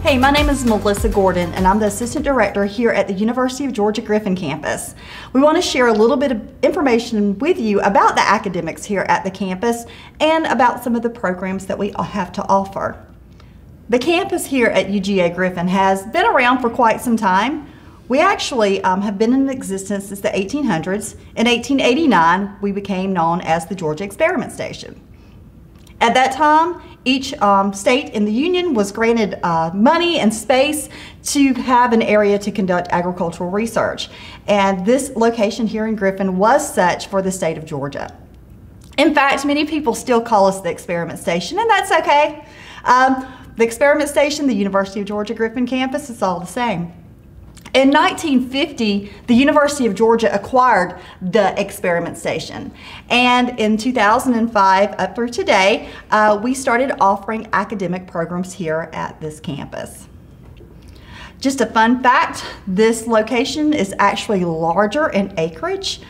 Hey, my name is Melissa Gordon, and I'm the Assistant Director here at the University of Georgia Griffin campus. We want to share a little bit of information with you about the academics here at the campus and about some of the programs that we have to offer. The campus here at UGA Griffin has been around for quite some time. We actually have been in existence since the 1800s. In 1889, we became known as the Georgia Experiment Station. At that time, each state in the Union was granted money and space to have an area to conduct agricultural research. And this location here in Griffin was such for the state of Georgia. In fact, many people still call us the Experiment Station, and that's okay. The Experiment Station, the University of Georgia Griffin campus, it's all the same. In 1950, the University of Georgia acquired the Experiment Station, and in 2005 up through today, we started offering academic programs here at this campus. Just a fun fact, this location is actually larger in acreage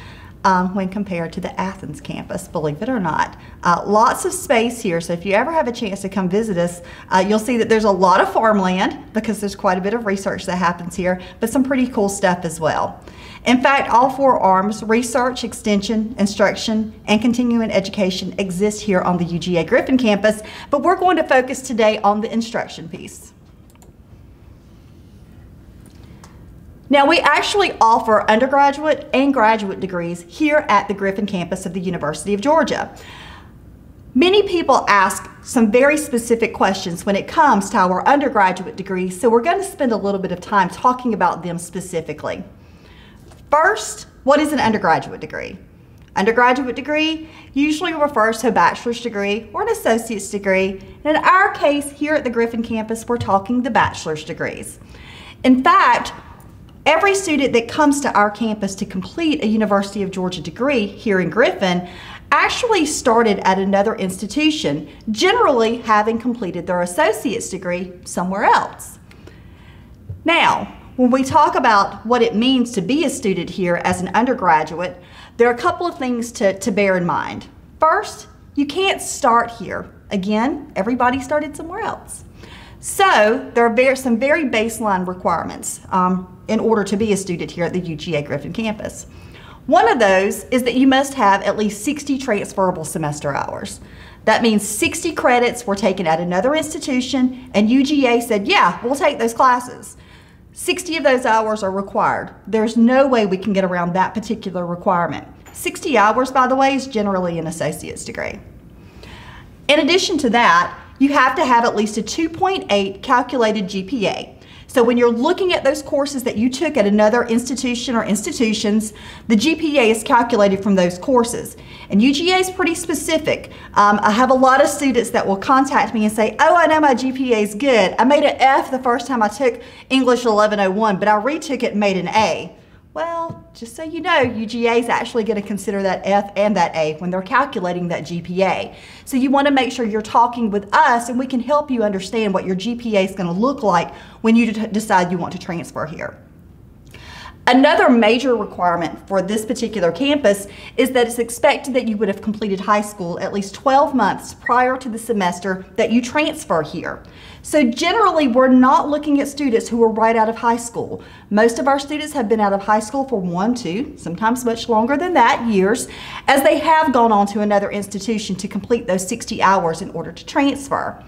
when compared to the Athens campus, believe it or not. Lots of space here, so if you ever have a chance to come visit us, you'll see that there's a lot of farmland because there's quite a bit of research that happens here, but some pretty cool stuff as well. In fact, all four arms, research, extension, instruction, and continuing education, exist here on the UGA Griffin campus, but we're going to focus today on the instruction piece. Now, we actually offer undergraduate and graduate degrees here at the Griffin campus of the University of Georgia. Many people ask some very specific questions when it comes to our undergraduate degrees, so we're going to spend a little bit of time talking about them specifically. First, what is an undergraduate degree? Undergraduate degree usually refers to a bachelor's degree or an associate's degree, and in our case here at the Griffin campus, we're talking the bachelor's degrees. In fact, every student that comes to our campus to complete a University of Georgia degree here in Griffin actually started at another institution, generally having completed their associate's degree somewhere else. Now, when we talk about what it means to be a student here as an undergraduate, there are a couple of things to bear in mind. First, you can't start here. Again, everybody started somewhere else. So there are some very baseline requirements in order to be a student here at the UGA Griffin campus. One of those is that you must have at least 60 transferable semester hours. That means 60 credits were taken at another institution, and UGA said, yeah, we'll take those classes. 60 of those hours are required. There's no way we can get around that particular requirement. 60 hours, by the way, is generally an associate's degree. In addition to that, you have to have at least a 2.8 calculated GPA. So when you're looking at those courses that you took at another institution or institutions, the GPA is calculated from those courses. And UGA is pretty specific. I have a lot of students that will contact me and say, oh, I know my GPA is good. I made an F the first time I took English 1101, but I retook it and made an A. Well, just so you know, UGA is actually going to consider that F and that A when they're calculating that GPA. So you want to make sure you're talking with us and we can help you understand what your GPA is going to look like when you decide you want to transfer here. Another major requirement for this particular campus is that it's expected that you would have completed high school at least 12 months prior to the semester that you transfer here. So generally, we're not looking at students who are right out of high school. Most of our students have been out of high school for 1, 2, sometimes much longer than that, years, as they have gone on to another institution to complete those 60 hours in order to transfer.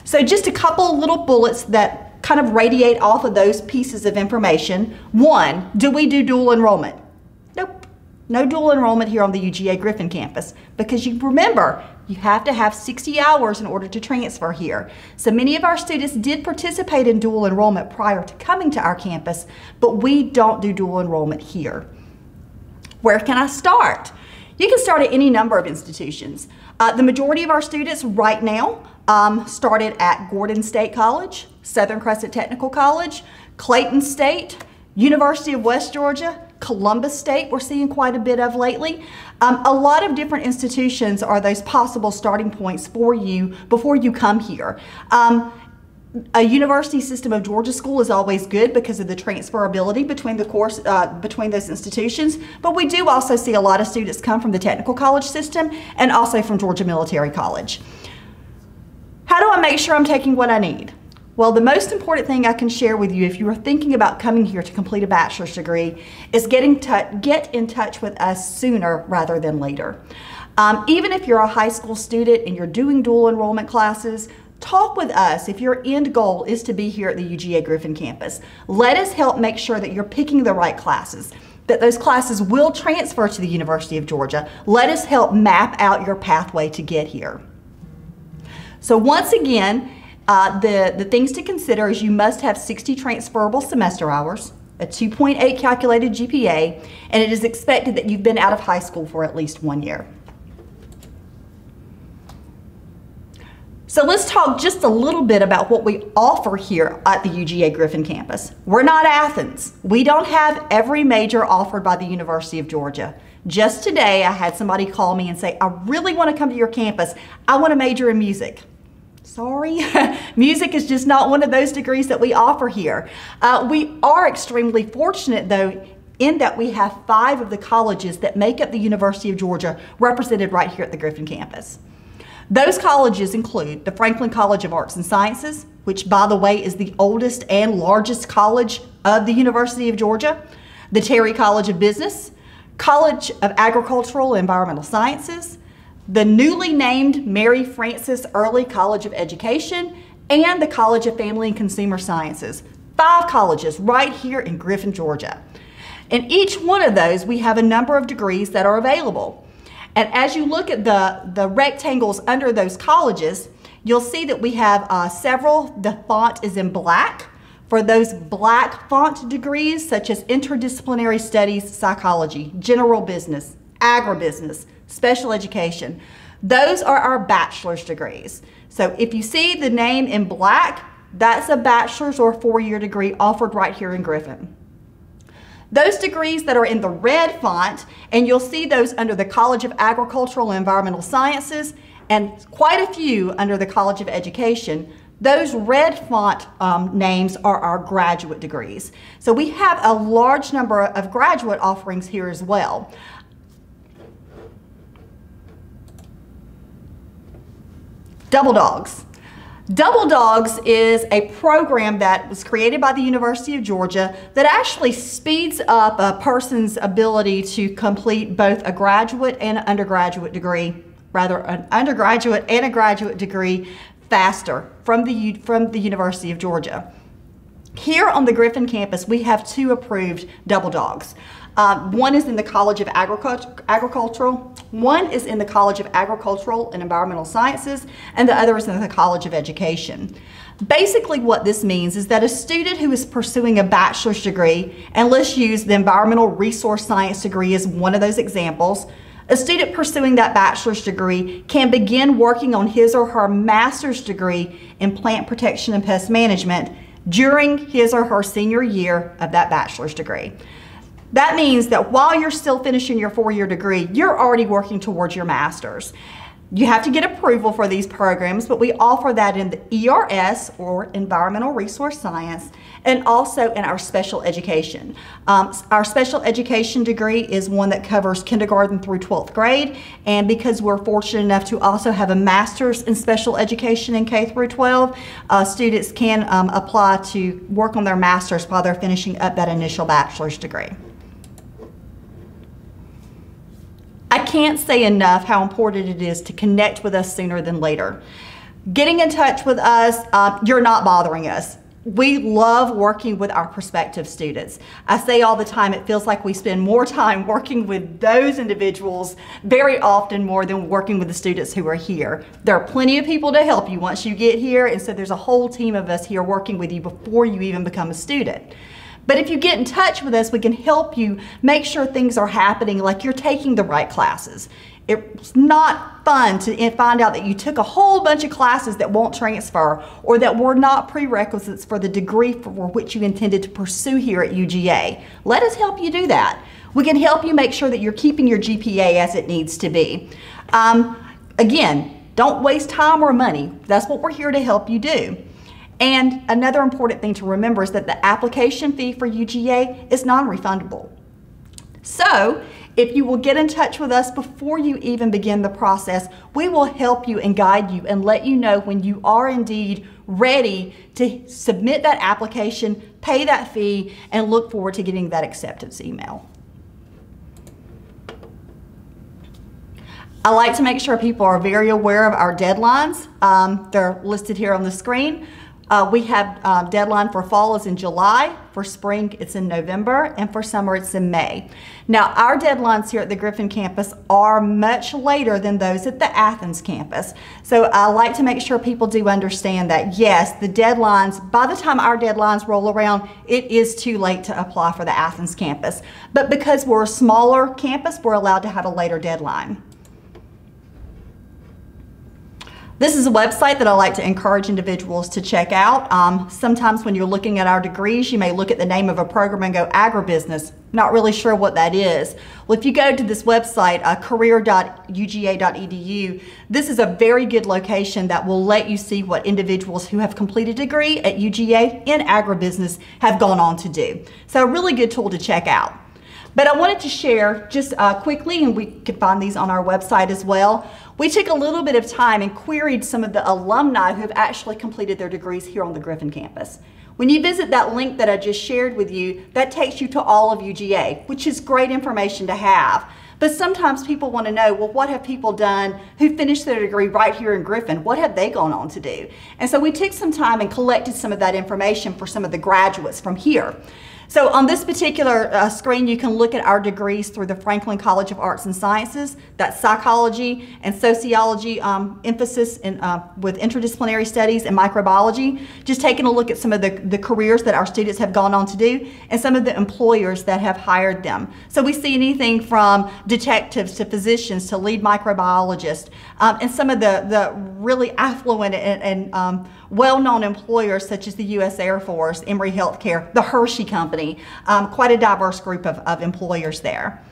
So just a couple little bullets that kind of radiate off of those pieces of information. One, do we do dual enrollment? Nope, no dual enrollment here on the UGA Griffin campus because you remember, you have to have 60 hours in order to transfer here. So many of our students did participate in dual enrollment prior to coming to our campus, but we don't do dual enrollment here. Where can I start? You can start at any number of institutions. The majority of our students right now started at Gordon State College, Southern Crescent Technical College, Clayton State, University of West Georgia, Columbus State we're seeing quite a bit of lately. A lot of different institutions are those possible starting points for you before you come here. A University System of Georgia school is always good because of the transferability between between those institutions, but we do also see a lot of students come from the technical college system and also from Georgia Military College. How do I make sure I'm taking what I need? Well, the most important thing I can share with you if you are thinking about coming here to complete a bachelor's degree is get in touch with us sooner rather than later. Even if you're a high school student and you're doing dual enrollment classes, talk with us if your end goal is to be here at the UGA Griffin campus. Let us help make sure that you're picking the right classes, that those classes will transfer to the University of Georgia. Let us help map out your pathway to get here. So once again, the things to consider is you must have 60 transferable semester hours, a 2.8 calculated GPA, and it is expected that you've been out of high school for at least 1 year. So let's talk just a little bit about what we offer here at the UGA Griffin campus. We're not Athens. We don't have every major offered by the University of Georgia. Just today, I had somebody call me and say, I really want to come to your campus. I want to major in music. Sorry, music is just not one of those degrees that we offer here. We are extremely fortunate, though, in that we have 5 of the colleges that make up the University of Georgia represented right here at the Griffin campus. Those colleges include the Franklin College of Arts and Sciences, which, by the way, is the oldest and largest college of the University of Georgia, the Terry College of Business, College of Agricultural and Environmental Sciences, the newly named Mary Frances Early College of Education, and the College of Family and Consumer Sciences. 5 colleges right here in Griffin, Georgia. In each one of those, we have a number of degrees that are available. And as you look at the rectangles under those colleges, you'll see that we have several. The font is in black for those black font degrees, such as interdisciplinary studies, psychology, general business, agribusiness, special education. Those are our bachelor's degrees. So if you see the name in black, that's a bachelor's or 4-year degree offered right here in Griffin. Those degrees that are in the red font, and you'll see those under the College of Agricultural and Environmental Sciences, and quite a few under the College of Education, those red font names are our graduate degrees. So we have a large number of graduate offerings here as well. Double Dogs. Double Dogs is a program that was created by the University of Georgia that actually speeds up a person's ability to complete both a graduate and an undergraduate degree, rather an undergraduate and a graduate degree faster from the University of Georgia. Here on the Griffin campus, we have 2 approved Double Dogs. One is in the College of Agricultural, one is in the College of Agricultural and Environmental Sciences, and the other is in the College of Education. Basically what this means is that a student who is pursuing a bachelor's degree, and let's use the Environmental Resource Science degree as one of those examples, a student pursuing that bachelor's degree can begin working on his or her master's degree in plant protection and pest management during his or her senior year of that bachelor's degree. That means that while you're still finishing your 4-year degree, you're already working towards your master's. You have to get approval for these programs, but we offer that in the ERS, or Environmental Resource Science, and also in our special education. Our special education degree is one that covers kindergarten through 12th grade, and because we're fortunate enough to also have a master's in special education in K through 12, students can apply to work on their master's while they're finishing up that initial bachelor's degree. I can't say enough how important it is to connect with us sooner than later. Getting in touch with us, you're not bothering us. We love working with our prospective students. I say all the time, it feels like we spend more time working with those individuals very often more than working with the students who are here. There are plenty of people to help you once you get here, and so there's a whole team of us here working with you before you even become a student. But if you get in touch with us, we can help you make sure things are happening, like you're taking the right classes. It's not fun to find out that you took a whole bunch of classes that won't transfer or that were not prerequisites for the degree for which you intended to pursue here at UGA. Let us help you do that. We can help you make sure that you're keeping your GPA as it needs to be. Again, don't waste time or money. That's what we're here to help you do. And another important thing to remember is that the application fee for UGA is non-refundable. So, if you will get in touch with us before you even begin the process, we will help you and guide you and let you know when you are indeed ready to submit that application, pay that fee, and look forward to getting that acceptance email. I like to make sure people are very aware of our deadlines. They're listed here on the screen. We have deadline for fall is in July, for spring it's in November, and for summer it's in May. Now our deadlines here at the Griffin campus are much later than those at the Athens campus. So I like to make sure people do understand that yes, the deadlines, by the time our deadlines roll around, it is too late to apply for the Athens campus. But because we're a smaller campus, we're allowed to have a later deadline. This is a website that I like to encourage individuals to check out. Sometimes when you're looking at our degrees, you may look at the name of a program and go agribusiness, not really sure what that is. Well, if you go to this website, career.uga.edu, this is a very good location that will let you see what individuals who have completed a degree at UGA in agribusiness have gone on to do. So a really good tool to check out. But I wanted to share just quickly, and we could find these on our website as well. We took a little bit of time and queried some of the alumni who have actually completed their degrees here on the Griffin campus. When you visit that link that I just shared with you, that takes you to all of UGA, which is great information to have. But sometimes people want to know, well, what have people done who finished their degree right here in Griffin? What have they gone on to do? And so we took some time and collected some of that information for some of the graduates from here. So on this particular screen, you can look at our degrees through the Franklin College of Arts and Sciences. That's psychology and sociology emphasis with interdisciplinary studies and microbiology. Just taking a look at some of the careers that our students have gone on to do and some of the employers that have hired them. So we see anything from detectives to physicians to lead microbiologists and some of the really affluent and well-known employers such as the U.S. Air Force, Emory Healthcare, the Hershey Company, quite a diverse group of employers there.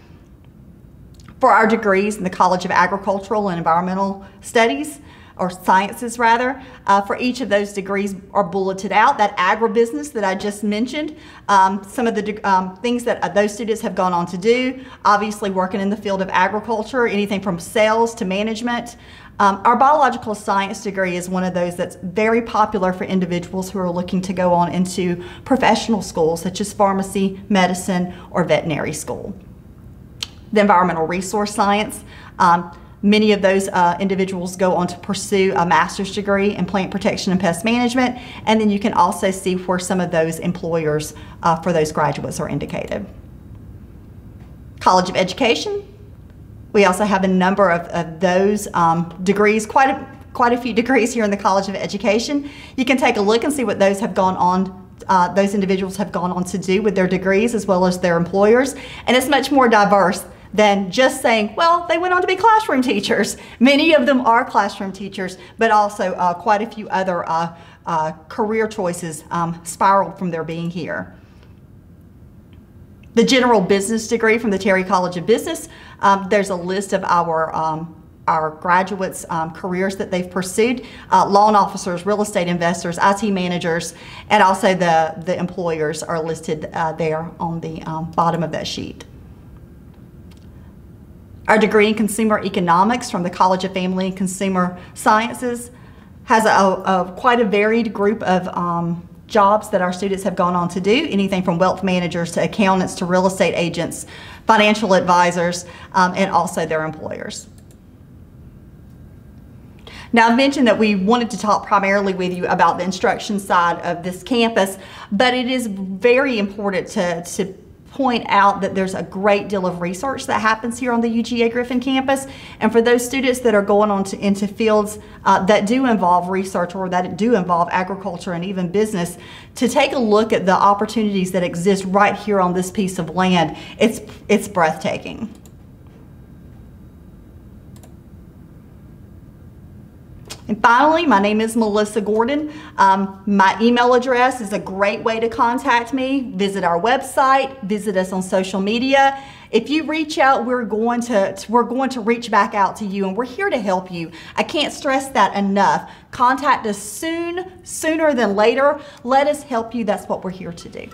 For our degrees in the College of Agricultural and Environmental Studies, or Sciences rather, for each of those degrees are bulleted out. That agribusiness that I just mentioned, some of the things that those students have gone on to do, obviously working in the field of agriculture, anything from sales to management. Our biological science degree is one of those that's very popular for individuals who are looking to go on into professional schools such as pharmacy, medicine, or veterinary school. The environmental resource science, many of those individuals go on to pursue a master's degree in plant protection and pest management, and then you can also see where some of those employers for those graduates are indicated. College of Education. We also have a number of those degrees, quite a few degrees here in the College of Education. You can take a look and see what those have gone on, those individuals have gone on to do with their degrees as well as their employers. And it's much more diverse than just saying, well, they went on to be classroom teachers. Many of them are classroom teachers, but also quite a few other career choices spiraled from their being here. The general business degree from the Terry College of Business, there's a list of our graduates' careers that they've pursued. Loan officers, real estate investors, IT managers, and also the employers are listed there on the bottom of that sheet. Our degree in Consumer Economics from the College of Family and Consumer Sciences has quite a varied group of jobs that our students have gone on to do, anything from wealth managers to accountants to real estate agents, financial advisors, and also their employers. Now, I've mentioned that we wanted to talk primarily with you about the instruction side of this campus, but it is very important to point out that there's a great deal of research that happens here on the UGA Griffin campus. And for those students that are going on into fields that do involve research or that do involve agriculture and even business, to take a look at the opportunities that exist right here on this piece of land, it's breathtaking. And finally, my name is Melissa Gordon. My email address is a great way to contact me. Visit our website, visit us on social media. If you reach out, we're going to reach back out to you, and we're here to help you. I can't stress that enough. Contact us sooner than later. Let us help you. That's what we're here to do.